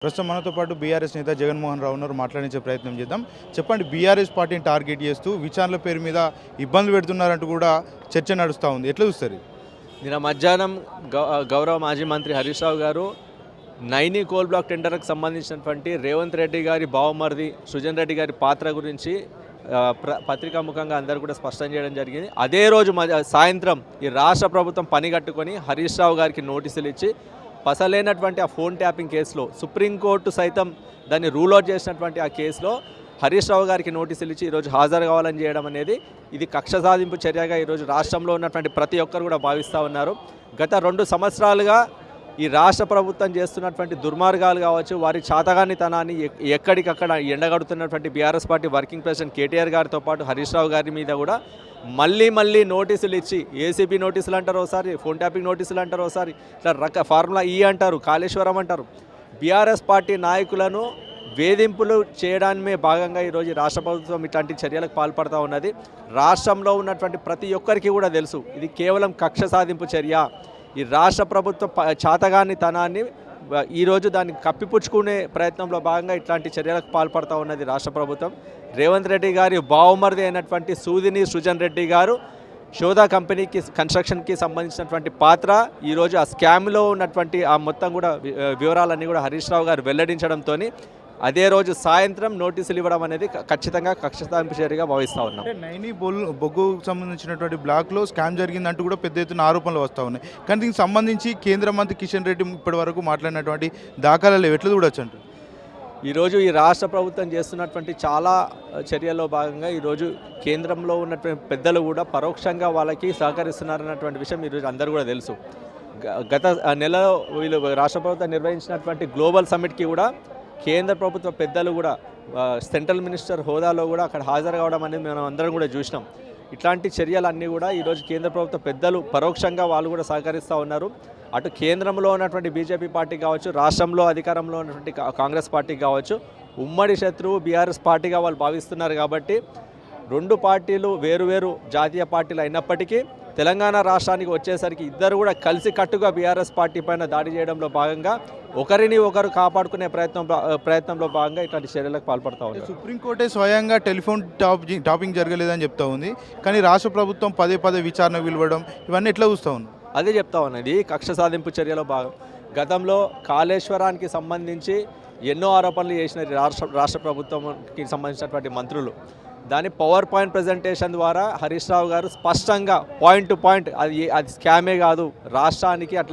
ప్రస్తుతం మనతో పాటు బీఆర్ఎస్ నేత జగన్మోహన్ రావు ఉన్నారు. మాట్లాడించే ప్రయత్నం చేద్దాం. చెప్పండి, బీఆర్ఎస్ పార్టీని టార్గెట్ చేస్తూ విచారణల పేరు మీద ఇబ్బందులు పెడుతున్నారంటూ కూడా చర్చ నడుస్తూ ఉంది. ఎట్లా చూస్తారు? నిన్న మధ్యాహ్నం గౌరవ మాజీ మంత్రి హరీష్ రావు గారు నైని కోల్ బ్లాక్ టెండర్కి సంబంధించినటువంటి రేవంత్ రెడ్డి గారి బావమరిది సృజన్ రెడ్డి గారి పాత్ర గురించి పత్రికాముఖంగా అందరూ కూడా స్పష్టం చేయడం జరిగింది. అదే రోజు సాయంత్రం ఈ రాష్ట్ర ప్రభుత్వం పని కట్టుకొని హరీష్ రావు గారికి నోటీసులు ఇచ్చి పసలేనటువంటి ఆ ఫోన్ ట్యాపింగ్ కేసులో సుప్రీంకోర్టు సైతం దాన్ని రూల్ అవుట్ చేసినటువంటి ఆ కేసులో హరీష్ రావు గారికి నోటీసులు ఇచ్చి ఈరోజు హాజరు కావాలని చేయడం అనేది ఇది కక్ష సాధింపు చర్యగా ఈరోజు రాష్ట్రంలో ఉన్నటువంటి ప్రతి ఒక్కరు కూడా భావిస్తూ ఉన్నారు. గత 2 సంవత్సరాలుగా ఈ రాష్ట్ర ప్రభుత్వం చేస్తున్నటువంటి దుర్మార్గాలు కావచ్చు, వారి చాతగానితనాన్ని ఎక్కడికక్కడ ఎండగడుతున్నటువంటి BRS party working president KTR గారితో పాటు హరీష్ రావు గారి మీద కూడా మళ్ళీ నోటీసులు ఇచ్చి ఏసీబీ నోటీసులు అంటారు, ఒకసారి ఫోన్ ట్యాపింగ్ నోటీసులు అంటారు, ఒకసారి ఇట్లా ఫార్ములా ఈ అంటారు, కాళేశ్వరం అంటారు. బీఆర్ఎస్ పార్టీ నాయకులను వేధింపులు చేయడానికే భాగంగా ఈరోజు రాష్ట్ర ప్రభుత్వం ఇట్లాంటి చర్యలకు పాల్పడుతూ ఉన్నది. రాష్ట్రంలో ఉన్నటువంటి ప్రతి ఒక్కరికి కూడా తెలుసు ఇది కేవలం కక్ష సాధింపు చర్య. ఈ రాష్ట్ర ప్రభుత్వం చాతగానితనాన్ని ఈరోజు దాన్ని కప్పిపుచ్చుకునే ప్రయత్నంలో భాగంగా ఇట్లాంటి చర్యలకు పాల్పడుతూ ఉన్నది రాష్ట్ర ప్రభుత్వం. రేవంత్ రెడ్డి గారి బావమరిది అయినటువంటి సూదిని సృజన్ రెడ్డి గారు షోదా కంపెనీకి కన్స్ట్రక్షన్కి సంబంధించినటువంటి పాత్ర ఈరోజు ఆ స్కామ్లో ఉన్నటువంటి ఆ మొత్తం కూడా వివరాలన్నీ కూడా హరీష్ రావు గారు వెల్లడించడంతో అదే రోజు సాయంత్రం నోటీసులు ఇవ్వడం అనేది ఖచ్చితంగా కక్ష సాధింపు చర్యగా భావిస్తూ ఉన్నాం. నైని బొగ్గుకు సంబంధించినటువంటి బ్లాక్లో స్కామ్ జరిగిందంటూ కూడా పెద్ద ఎత్తున ఆరోపణలు వస్తూ ఉన్నాయి. కానీ దీనికి సంబంధించి కేంద్ర మంత్రి కిషన్ రెడ్డి ఇప్పటి వరకు మాట్లాడినటువంటి దాఖలాలు ఎట్లా చూడొచ్చు అంటారు? ఈరోజు ఈ రాష్ట్ర ప్రభుత్వం చేస్తున్నటువంటి చాలా చర్యల్లో భాగంగా ఈరోజు కేంద్రంలో ఉన్నటువంటి పెద్దలు కూడా పరోక్షంగా వాళ్ళకి సహకరిస్తున్నారన్నటువంటి విషయం ఈరోజు అందరూ కూడా తెలుసు. గత నెలలో వీళ్ళు రాష్ట్ర ప్రభుత్వం నిర్వహించినటువంటి గ్లోబల్ సమ్మిట్కి కూడా కేంద్ర ప్రభుత్వ పెద్దలు కూడా సెంట్రల్ మినిస్టర్ హోదాలో కూడా అక్కడ హాజరు కావడం అనేది మనం అందరం కూడా చూసినాం. ఇట్లాంటి చర్యలన్నీ కూడా ఈరోజు కేంద్ర ప్రభుత్వ పెద్దలు పరోక్షంగా వాళ్ళు కూడా సహకరిస్తూ ఉన్నారు. అటు కేంద్రంలో ఉన్నటువంటి బీజేపీ పార్టీ కావచ్చు, రాష్ట్రంలో అధికారంలో ఉన్నటువంటి కాంగ్రెస్ పార్టీ కావచ్చు, ఉమ్మడి శత్రువు బీఆర్ఎస్ పార్టీగా వాళ్ళు భావిస్తున్నారు. కాబట్టి 2 పార్టీలు వేరువేరు జాతీయ పార్టీలు అయినప్పటికీ తెలంగాణ రాష్ట్రానికి వచ్చేసరికి ఇద్దరు కూడా కలిసి కట్టుగా బీఆర్ఎస్ పార్టీ పైన దాడి చేయడంలో భాగంగా ఒకరిని ఒకరు కాపాడుకునే ప్రయత్నంలో భాగంగా ఇట్లాంటి చర్యలకు పాల్పడతా ఉన్నారు. సుప్రీంకోర్టే స్వయంగా టెలిఫోన్ టాపింగ్ జరగలేదని చెప్తా ఉంది. కానీ రాష్ట్ర ప్రభుత్వం పదే విచారణ పిలవడం ఇవన్నీ ఎట్లా చూస్తూ ఉంది? అదే చెప్తా ఉన్నది కక్ష సాధింపు చర్యలో భాగం. గతంలో కాళేశ్వరానికి సంబంధించి ఎన్నో ఆరోపణలు చేసిన రాష్ట్ర ప్రభుత్వంకి సంబంధించినటువంటి మంత్రులు దాని పవర్ పాయింట్ ప్రజెంటేషన్ ద్వారా హరీష్ రావు గారు స్పష్టంగా పాయింట్ టు పాయింట్ అది స్కామే కాదు, రాష్ట్రానికి అట్లా